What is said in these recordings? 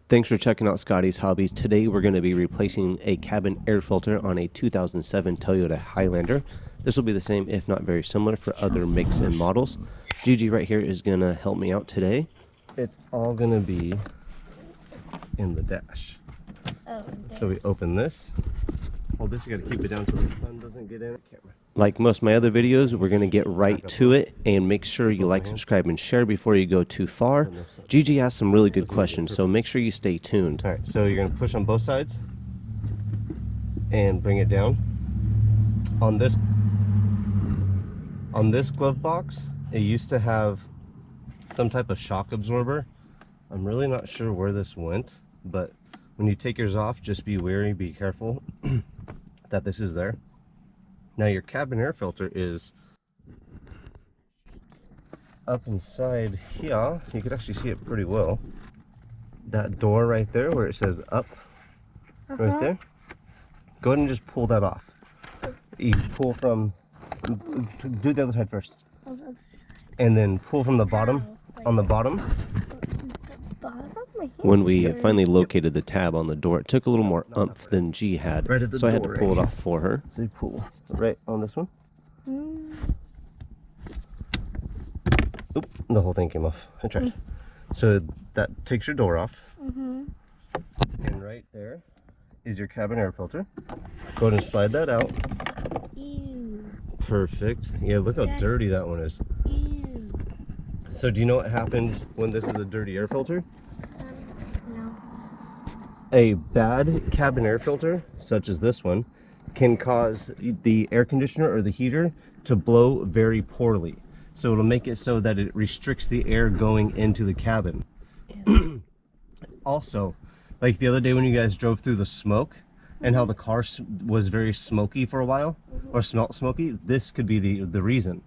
Thanks for checking out Scotty's Hobbies. Today we're going to be replacing a cabin air filter on a 2007 Toyota Highlander. This will be the same, if not very similar, for other makes and models. Gigi right here is going to help me out today. It's all going to be in the dash. Oh, so we open this. Hold this, you got to keep it down so the sun doesn't get in. Like most of my other videos, we're going to get right to it and make sure you like, subscribe, and share before you go too far. Gigi asked some really good questions, so make sure you stay tuned. All right, so you're going to push on both sides and bring it down. On this glove box, it used to have some type of shock absorber. I'm really not sure where this went, but when you take yours off, just be wary, be careful that this is there. Now your cabin air filter is up inside here. You can actually see it pretty well. That door right there where it says up, right there. Go ahead and just pull that off. You pull from, do the other side first. On the other side. And then pull from the bottom, on the bottom. When we finally located the tab on the door, it took a little more oomph than G had, right at the so I had to door pull right it off for her. So you pull right on this one. Oop, the whole thing came off. I tried. So that takes your door off. And right there is your cabin air filter. Go ahead and slide that out. Ew. Perfect. Yeah, look how dirty that one is. Ew. So do you know what happens when this is a dirty air filter? No. A bad cabin air filter, such as this one, can cause the air conditioner or the heater to blow very poorly. So it'll make it so that it restricts the air going into the cabin. Also, like the other day when you guys drove through the smoke and how the car was very smoky for a while, or smelt smoky, this could be the reason.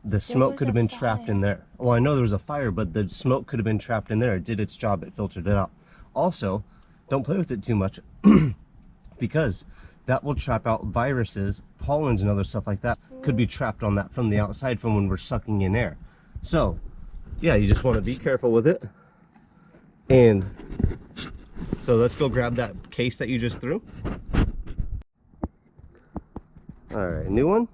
The smoke could have been trapped in there. Well, I know there was a fire, but the smoke could have been trapped in there. It did its job. It filtered it out. Also, don't play with it too much because that will trap out viruses, pollens, and other stuff like that could be trapped on that from the outside from when we're sucking in air. So, yeah, you just want to be careful with it. And so let's go grab that case that you just threw. All right, new one?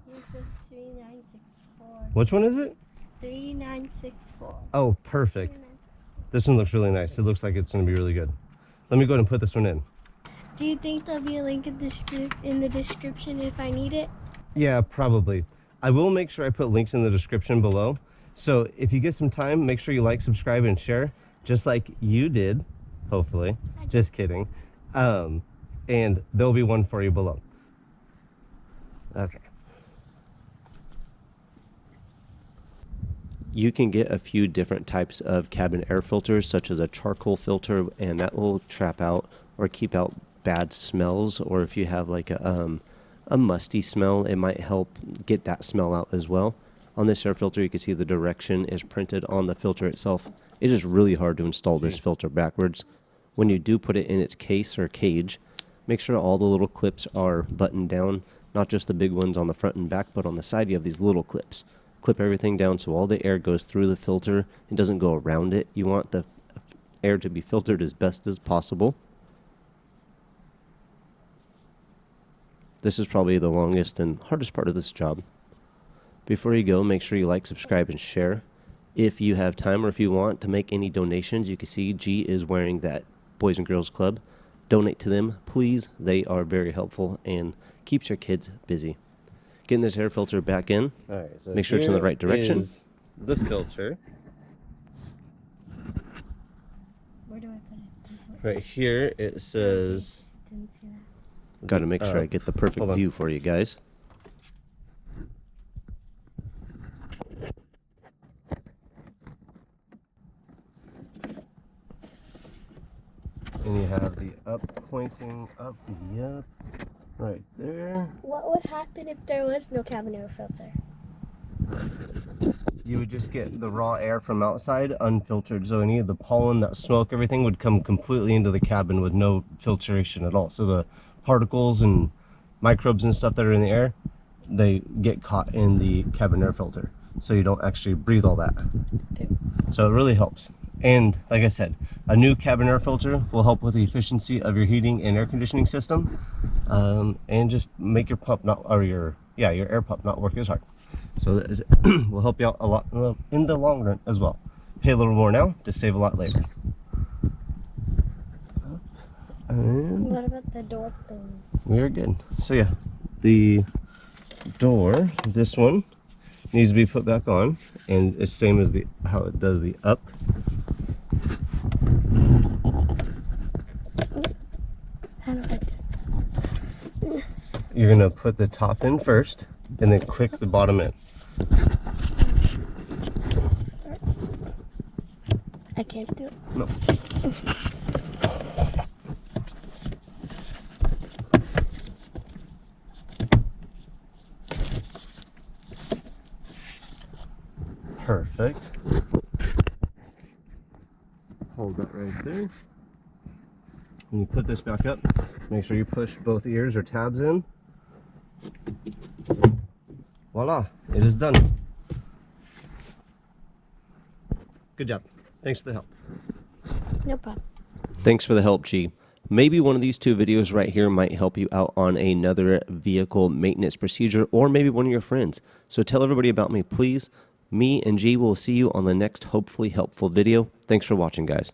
This is 3964. Which one is it? 3964. Oh, perfect. This one looks really nice. It looks like it's going to be really good. Let me go ahead and put this one in. Do you think there'll be a link in the description if I need it? Yeah, probably. I will make sure I put links in the description below. So if you get some time, make sure you like, subscribe, and share, just like you did, hopefully. Just kidding. And there'll be one for you below. Okay. You can get a few different types of cabin air filters, such as a charcoal filter, and that will trap out or keep out bad smells. Or if you have like a musty smell, it might help get that smell out as well. On this air filter, you can see the direction is printed on the filter itself. It is really hard to install this filter backwards. When you do put it in its case or cage, make sure all the little clips are buttoned down, not just the big ones on the front and back, but on the side you have these little clips. Clip everything down so all the air goes through the filter and doesn't go around it. You want the air to be filtered as best as possible. This is probably the longest and hardest part of this job. Before you go, make sure you like, subscribe, and share. If you have time or if you want to make any donations, you can see G is wearing that Boys and Girls Club. Donate to them, please. They are very helpful and keeps your kids busy. Getting this air filter back in. All right, so make sure it's in the right direction. Is the filter. Where do I put it? Right here it says. Didn't see that. Got to make sure I get the perfect view for you guys. And you have the up pointing up, yep, right there. What would happen if there was no cabin air filter? You would just get the raw air from outside unfiltered. So any of the pollen, that smoke, everything would come completely into the cabin with no filtration at all. So the particles and microbes and stuff that are in the air, they get caught in the cabin air filter. So you don't actually breathe all that. So it really helps. And like I said, a new cabin air filter will help with the efficiency of your heating and air conditioning system, and just make your pump not, or your air pump not work as hard. So that will help you out a lot in the long run as well. Pay a little more now to save a lot later. And What about the door thing? we're good. So yeah, the door, this one needs to be put back on, and it's same as how it does the up. How do I do this? You're gonna put the top in first, and then click the bottom in. I can't do it. No. Perfect. Hold that right there. When you put this back up, make sure you push both ears or tabs in. Voila, it is done. Good job. Thanks for the help. No problem. Thanks for the help, G. Maybe one of these two videos right here might help you out on another vehicle maintenance procedure, or maybe one of your friends. So tell everybody about me, please. Me and G will see you on the next hopefully helpful video. Thanks for watching, guys.